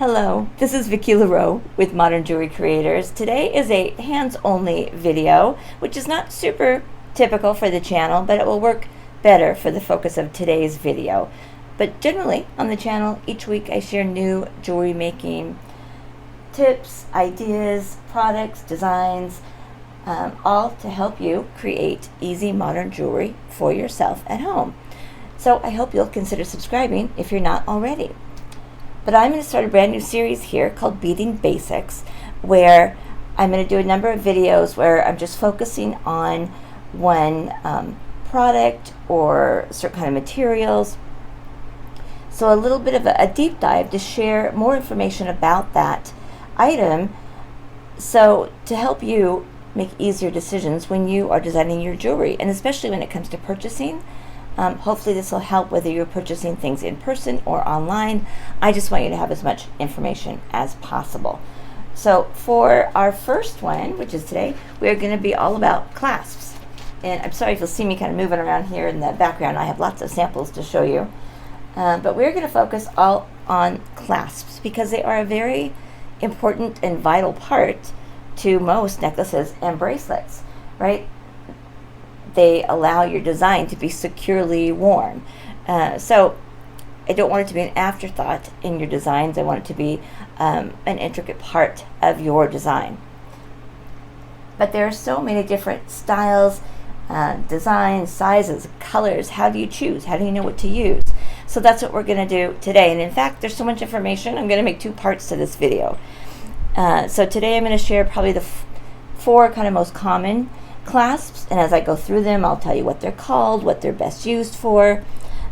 Hello, this is Vicki LaRoe with Modern Jewelry Creators. Today is a hands-only video, which is not super typical for the channel, but it will work better for the focus of today's video. But generally on the channel, each week I share new jewelry making tips, ideas, products, designs, all to help you create easy modern jewelry for yourself at home. So I hope you'll consider subscribing if you're not already. But I'm going to start a brand new series here called Beating Basics, where I'm going to do a number of videos where I'm just focusing on one product or certain kind of materials. So a little bit of a deep dive to share more information about that item, so to help you make easier decisions when you are designing your jewelry, and especially when it comes to purchasing. Hopefully this will help whether you're purchasing things in person or online. I just want you to have as much information as possible. So for our first one, which is today, we're going to be all about clasps. And I'm sorry if you'll see me kind of moving around here in the background. I have lots of samples to show you. But we're going to focus all on clasps because they are a very important and vital part to most necklaces and bracelets, right? They allow your design to be securely worn. So I don't want it to be an afterthought in your designs. I want it to be an intricate part of your design. But there are so many different styles, designs, sizes, colors. How do you choose? How do you know what to use? So that's what we're going to do today. And in fact, there's so much information, I'm going to make two parts to this video. So today I'm going to share probably the four kind of most common clasps, and as I go through them, I'll tell you what they're called, what they're best used for,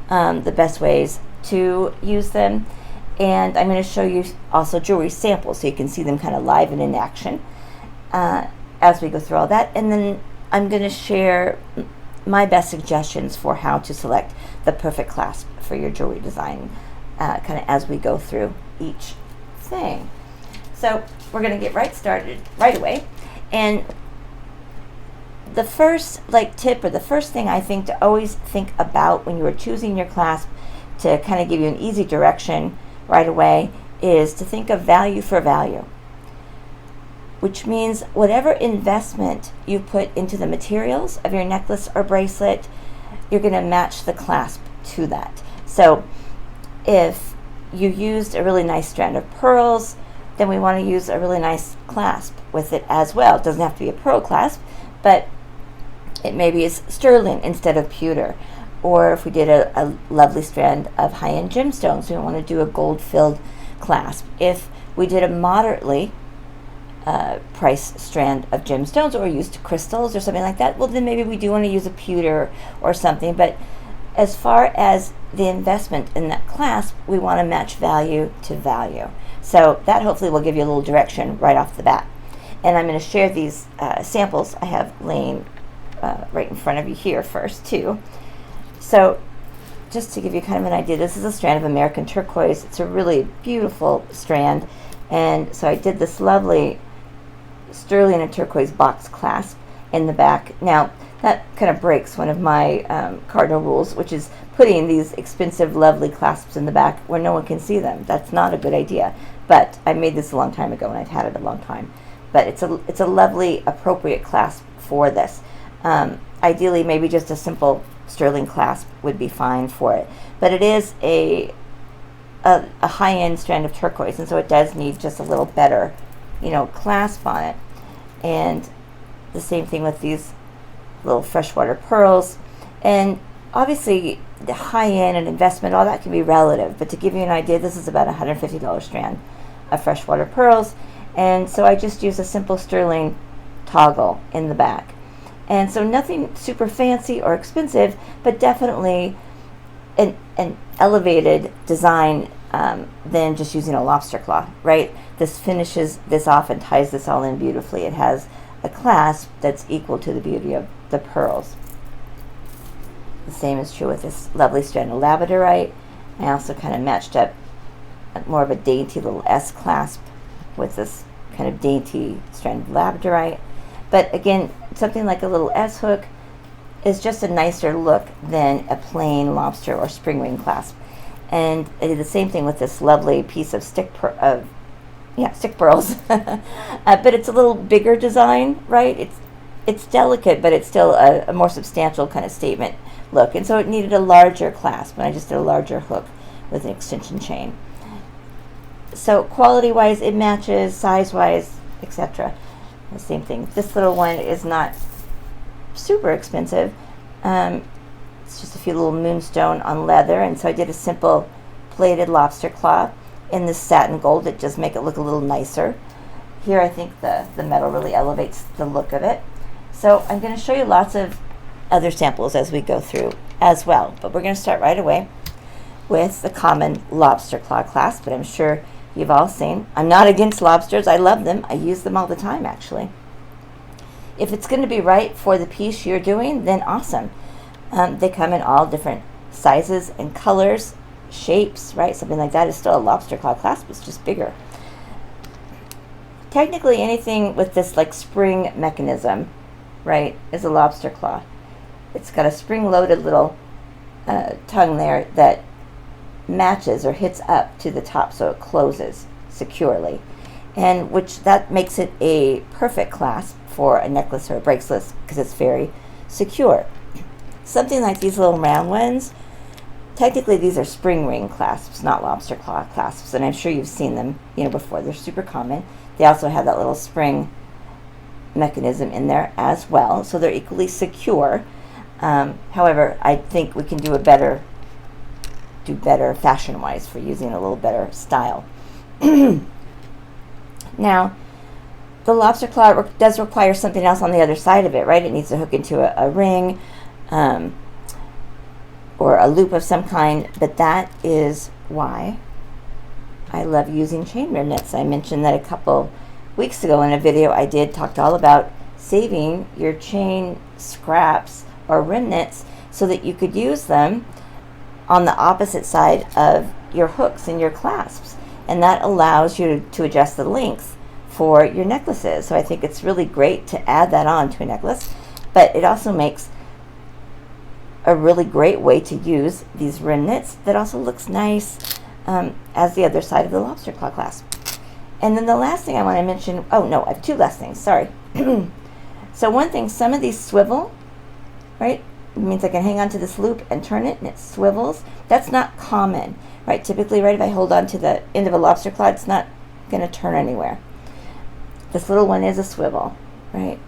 the best ways to use them, and I'm going to show you also jewelry samples so you can see them kind of live and in action as we go through all that. And then I'm going to share my best suggestions for how to select the perfect clasp for your jewelry design kind of as we go through each thing. So we're going to get right started right away. And the first tip, or the first thing I think to always think about when you are choosing your clasp to kind of give you an easy direction right away is to think of value for value, which means whatever investment you put into the materials of your necklace or bracelet, you're going to match the clasp to that. So if you used a really nice strand of pearls, then we want to use a really nice clasp with it as well. It doesn't have to be a pearl clasp, but it maybe is sterling instead of pewter. Or if we did a lovely strand of high-end gemstones, we want to do a gold-filled clasp. If we did a moderately priced strand of gemstones or used crystals or something like that, well, then maybe we do want to use a pewter or something. But as far as the investment in that clasp, we want to match value to value. So that hopefully will give you a little direction right off the bat. And I'm going to share these samples I have laying right in front of you here first too. So just to give you kind of an idea, this is a strand of American turquoise. It's a really beautiful strand, and so I did this lovely sterling and turquoise box clasp in the back. Now that kind of breaks one of my cardinal rules, which is putting these expensive lovely clasps in the back where no one can see them. That's not a good idea, but I made this a long time ago and I've had it a long time. But it's a lovely appropriate clasp for this. Ideally, maybe just a simple sterling clasp would be fine for it. But it is a high-end strand of turquoise, and so it does need just a little better, clasp on it. And the same thing with these little freshwater pearls. And obviously, the high-end and investment, all that can be relative. But to give you an idea, this is about a $150 strand of freshwater pearls. And so I just use a simple sterling toggle in the back. And so nothing super fancy or expensive, but definitely an elevated design than just using a lobster claw, right? This finishes this off and ties this all in beautifully. It has a clasp that's equal to the beauty of the pearls. The same is true with this lovely strand of labradorite. I also kind of matched up more of a dainty little S clasp with this kind of dainty strand of labradorite. But again, something like a little S hook is just a nicer look than a plain lobster or spring ring clasp. And I did the same thing with this lovely piece of stick pearls. But it's a little bigger design, right? It's delicate, but it's still a more substantial kind of statement look. And so it needed a larger clasp, and I just did a larger hook with an extension chain. So quality-wise, it matches, size-wise, etc. The same thing. This little one is not super expensive. It's just a few little moonstone on leather, and so I did a simple plated lobster claw in this satin gold that just make it look a little nicer. Here I think the metal really elevates the look of it. So I'm going to show you lots of other samples as we go through as well, but we're going to start right away with the common lobster claw clasp that I'm sure you've all seen. I'm not against lobsters. I love them. I use them all the time, actually. If it's going to be right for the piece you're doing, then awesome. They come in all different sizes and colors, shapes, right? Something like that is still a lobster claw clasp. It's just bigger. Technically, anything with this like spring mechanism, right, is a lobster claw. It's got a spring-loaded little tongue there that matches or hits up to the top so it closes securely, and which that makes it a perfect clasp for a necklace or a bracelet because it's very secure. Something like these little round ones, technically these are spring ring clasps, not lobster claw clasps, and I'm sure you've seen them before. They're super common. They also have that little spring mechanism in there as well, so they're equally secure. However, I think we can do better fashion-wise for using a little better style. Now, the lobster claw does require something else on the other side of it, right? It needs to hook into a ring or a loop of some kind, but that is why I love using chain remnants. I mentioned that a couple weeks ago in a video I did, talked all about saving your chain scraps or remnants so that you could use them on the opposite side of your hooks and your clasps, and that allows you to adjust the length for your necklaces. So I think it's really great to add that on to a necklace, but it also makes a really great way to use these remnants that also looks nice as the other side of the lobster claw clasp. And then the last thing I want to mention, oh no, I have two last things, sorry. So one thing, some of these swivel, right? It means I can hang on to this loop and turn it and it swivels. That's not common, right? Typically, right, if I hold on to the end of a lobster claw, it's not going to turn anywhere. This little one is a swivel, right?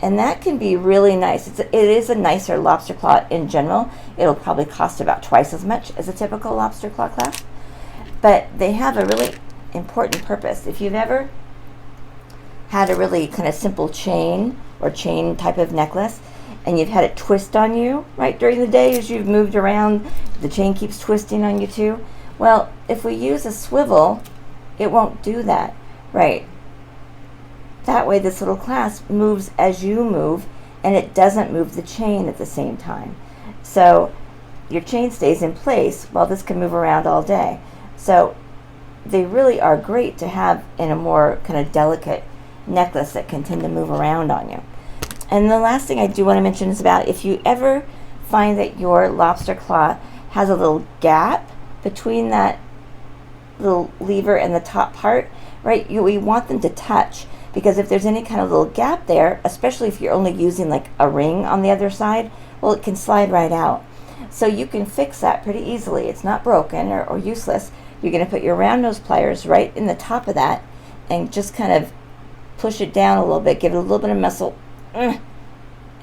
And that can be really nice. It is a nicer lobster claw in general. It'll probably cost about twice as much as a typical lobster claw clasp, but they have a really important purpose. If you've ever had a really kind of simple chain or chain type of necklace and you've had it twist on you, right, during the day as you've moved around, the chain keeps twisting on you too. Well, if we use a swivel, it won't do that, right? That way this little clasp moves as you move and it doesn't move the chain at the same time. So your chain stays in place while this can move around all day. So they really are great to have in a more kind of delicate necklace that can tend to move around on you. And the last thing I do want to mention is about if you ever find that your lobster claw has a little gap between that little lever and the top part, right? We want them to touch, because if there's any kind of little gap there, especially if you're only using like a ring on the other side, well, it can slide right out. So you can fix that pretty easily. It's not broken or useless. You're going to put your round nose pliers right in the top of that and just kind of push it down a little bit, give it a little bit of muscle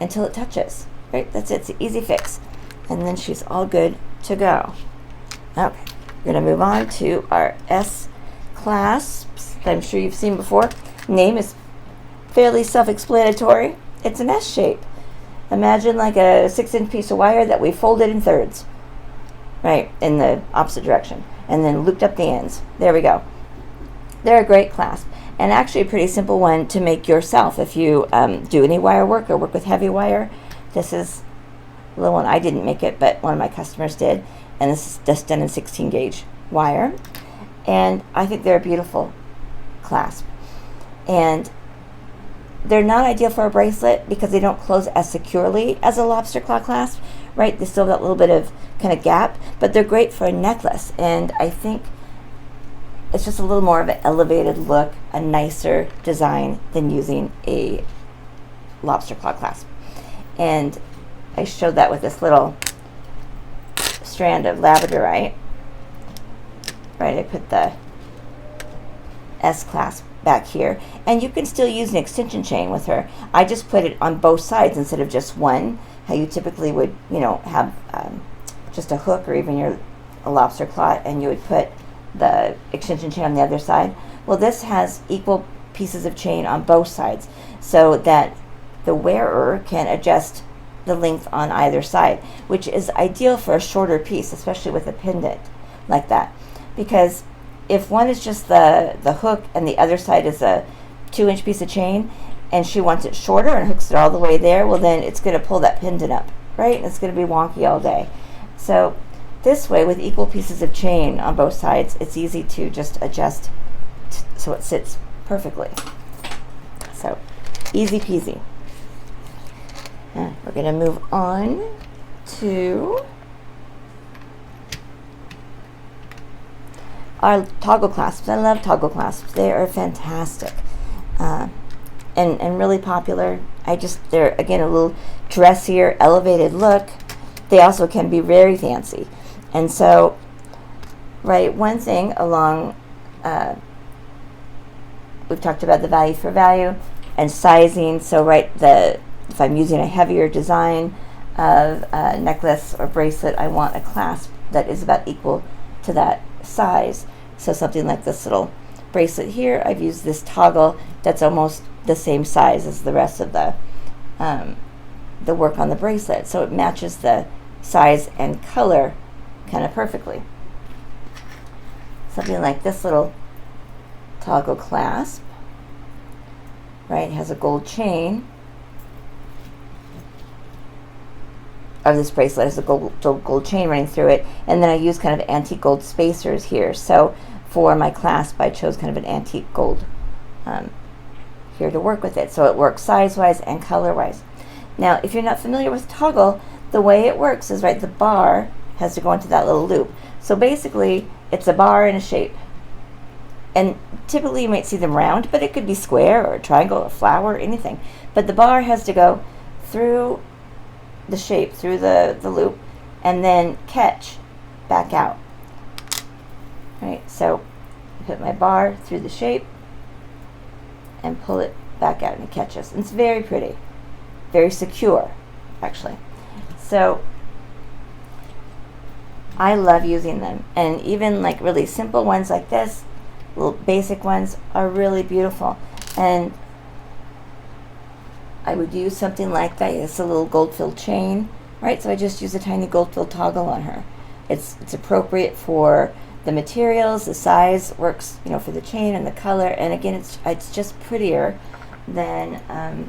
until it touches, right? That's it. It's an easy fix. And then she's all good to go. Okay, we're going to move on to our S clasps that I'm sure you've seen before. Name is fairly self-explanatory. It's an S shape. Imagine like a 6-inch piece of wire that we folded in thirds, right, in the opposite direction, and then looped up the ends. There we go. They're a great clasp, and actually a pretty simple one to make yourself if you do any wire work or work with heavy wire. This is a little one. I didn't make it, but one of my customers did, and this is just done in 16 gauge wire, and I think they're a beautiful clasp. And they're not ideal for a bracelet because they don't close as securely as a lobster claw clasp, right? They still have that little bit of kind of gap, but they're great for a necklace. And I think it's just a little more of an elevated look, a nicer design than using a lobster claw clasp. And I showed that with this little strand of labradorite. Right, I put the S clasp back here, and you can still use an extension chain with her. I just put it on both sides instead of just one, how you typically would, you know, have just a hook or even a lobster claw, and you would put the extension chain on the other side. Well, this has equal pieces of chain on both sides so that the wearer can adjust the length on either side, which is ideal for a shorter piece, especially with a pendant like that. Because if one is just the hook and the other side is a 2-inch piece of chain and she wants it shorter and hooks it all the way there, well then it's going to pull that pendant up, right? And it's going to be wonky all day. So this way, with equal pieces of chain on both sides, it's easy to just adjust so it sits perfectly. So easy peasy. We're going to move on to our toggle clasps. I love toggle clasps. They are fantastic and really popular. They're again a little dressier, elevated look. They also can be very fancy. And so, right, one thing along, we've talked about the value for value and sizing. So, right, if I'm using a heavier design of a necklace or bracelet, I want a clasp that is about equal to that size. So something like this little bracelet here, I've used this toggle that's almost the same size as the rest of the work on the bracelet. So it matches the size and color kind of perfectly. Something like this little toggle clasp, right, has a gold chain. Or this bracelet has a gold chain running through it, and then I use kind of antique gold spacers here. So for my clasp, I chose kind of an antique gold here to work with it. So it works size-wise and color-wise. Now, if you're not familiar with toggle, the way it works is, right, the bar has to go into that little loop. So basically, it's a bar in a shape. And typically you might see them round, but it could be square or a triangle or flower or anything. But the bar has to go through the shape, through the loop, and then catch back out. Right, so I put my bar through the shape and pull it back out and it catches. And it's very pretty, very secure, actually. So I love using them, and even like really simple ones like this, little basic ones, are really beautiful. And I would use something like that. It's a little gold-filled chain, right? So I just use a tiny gold-filled toggle on her. It's appropriate for the materials, the size works, you know, for the chain and the color. And again, it's just prettier than a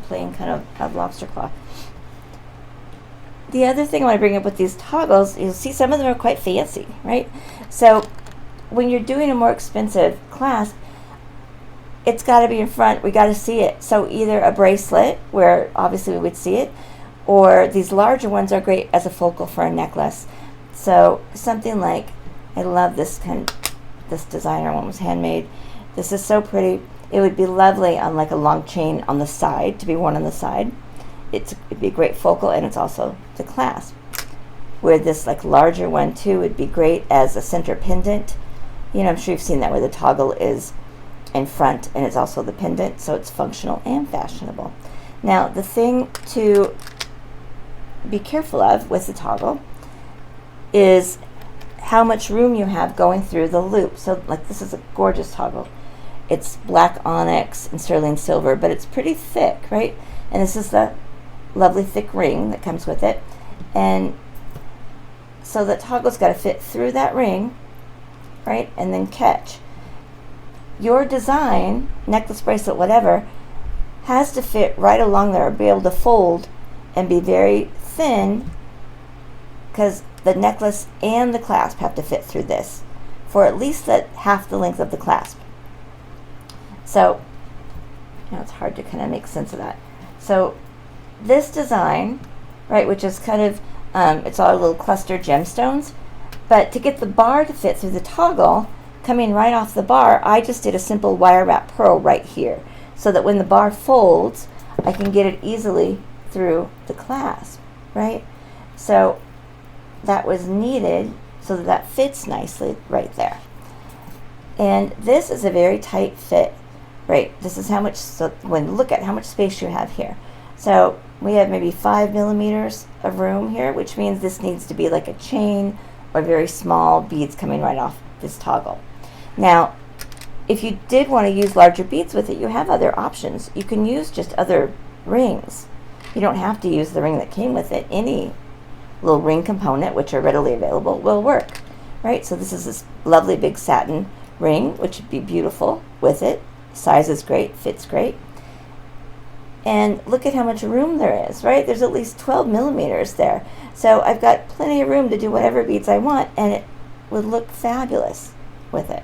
plain kind of lobster claw. The other thing I want to bring up with these toggles, you'll see some of them are quite fancy, right? So when you're doing a more expensive clasp, it's got to be in front. We got to see it. So either a bracelet, where obviously we would see it, or these larger ones are great as a focal for a necklace. So something like, I love this this designer one, was handmade. This is so pretty. It would be lovely on like a long chain on the side, to be worn on the side. It'd be a great focal, and it's also the clasp. Where this like larger one too would be great as a center pendant. You know, I'm sure you've seen that where the toggle is in front and it's also the pendant, so it's functional and fashionable. Now, the thing to be careful of with the toggle is how much room you have going through the loop. So like this is a gorgeous toggle. It's black onyx and sterling silver, but it's pretty thick, right? And this is the lovely thick ring that comes with it. And so the toggle's got to fit through that ring, right? And then catch. Your design, necklace, bracelet, whatever, has to fit right along there, be able to fold and be very thin, because the necklace and the clasp have to fit through this for at least half the length of the clasp. So, you know, it's hard to kind of make sense of that. So this design, right, which is kind of It's all little cluster gemstones. But to get the bar to fit through the toggle, coming right off the bar, I just did a simple wire wrap pearl right here, so that when the bar folds, I can get it easily through the clasp, right? So that was needed so that that fits nicely right there. And this is a very tight fit, right? This is how much, so when look at how much space you have here. So we have maybe 5 millimeters of room here, which means this needs to be like a chain or very small beads coming right off this toggle. Now, if you did want to use larger beads with it, you have other options. You can use just other rings. You don't have to use the ring that came with it. Any little ring component, which are readily available, will work, right? So this is this lovely big satin ring, which would be beautiful with it. Size is great, fits great. And look at how much room there is, right? There's at least 12 millimeters there. So I've got plenty of room to do whatever beads I want, and it would look fabulous with it.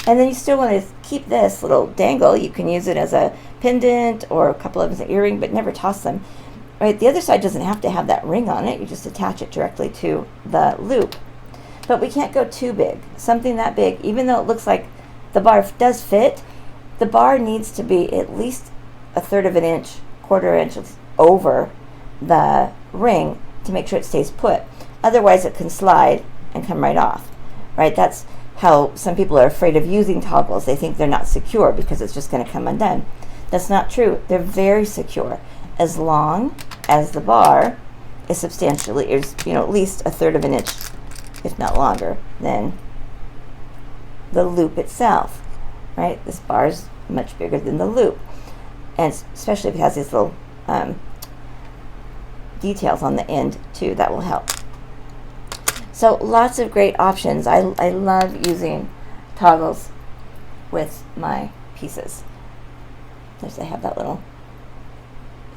And then you still want to keep this little dangle. You can use it as a pendant or a couple of as an earring, but never toss them. Right? The other side doesn't have to have that ring on it. You just attach it directly to the loop. But we can't go too big. Something that big, even though it looks like the bar does fit, the bar needs to be at least 1/3 of an inch, 1/4 inch over the ring to make sure it stays put. Otherwise, it can slide and come right off. Right? That's how some people are afraid of using toggles. They think they're not secure because it's just going to come undone. That's not true. They're very secure as long as the bar is substantially, at least 1/3 of an inch, if not longer, than the loop itself. Right? This bar is much bigger than the loop, and especially if it has these little details on the end too. That will help. So lots of great options. I love using toggles with my pieces. There's, I have that little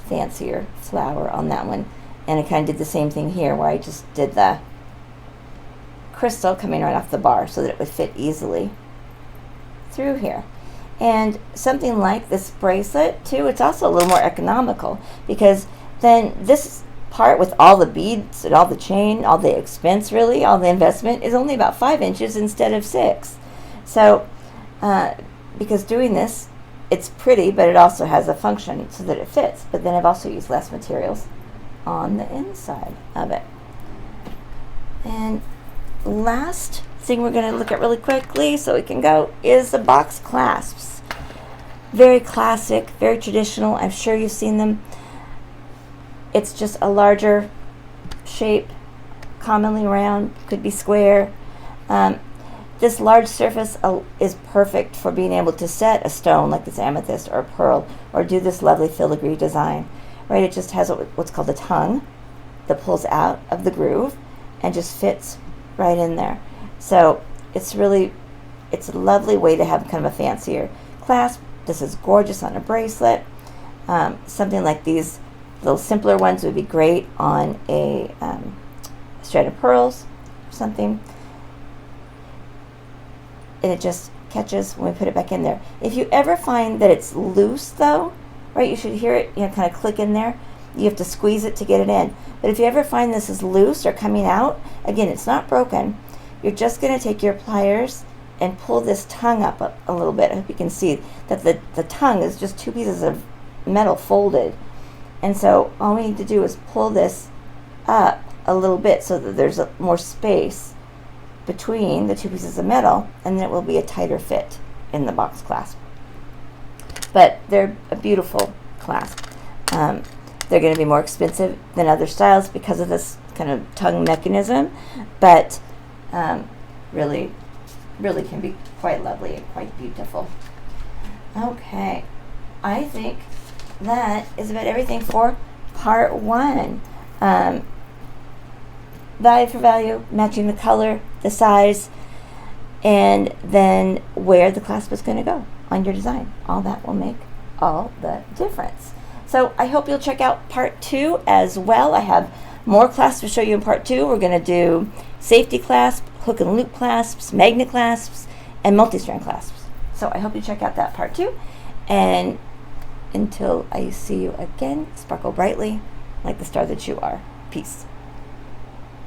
fancier flower on that one, and I kind of did the same thing here where I just did the crystal coming right off the bar so that it would fit easily through here. And something like this bracelet too, it's also a little more economical, because then this part with all the beads and all the chain, all the expense, really all the investment, is only about 5 inches instead of 6. So because doing this, it's pretty, but it also has a function so that it fits. But then I've also used less materials on the inside of it. And last thing we're going to look at really quickly so we can go is the box clasps. Very classic, very traditional. I'm sure you've seen them. It's just a larger shape, commonly round, could be square. This large surface is perfect for being able to set a stone like this amethyst or a pearl, or do this lovely filigree design. Right? It just has what's called a tongue that pulls out of the groove and just fits right in there. So it's a lovely way to have kind of a fancier clasp. This is gorgeous on a bracelet. Something like these little simpler ones would be great on a strand of pearls or something. And it just catches when we put it back in there. If you ever find that it's loose though, right, you should hear it kind of click in there. You have to squeeze it to get it in. But if you ever find this is loose or coming out, again, it's not broken. You're just going to take your pliers and pull this tongue up a little bit. I hope you can see that the tongue is just 2 pieces of metal folded. And so all we need to do is pull this up a little bit so that there's more space between the 2 pieces of metal, and then it will be a tighter fit in the box clasp. But they're a beautiful clasp. They're going to be more expensive than other styles because of this kind of tongue mechanism, but really can be quite lovely and quite beautiful. Okay, I think that is about everything for part 1. Value for value, matching the color, the size, and then where the clasp is going to go on your design. All that will make all the difference. So I hope you'll check out part 2 as well. I have more clasps to show you in part 2. We're going to do safety clasp, hook and loop clasps, magnet clasps, and multi-strand clasps. So I hope you check out that part 2. And until I see you again, sparkle brightly like the star that you are. Peace.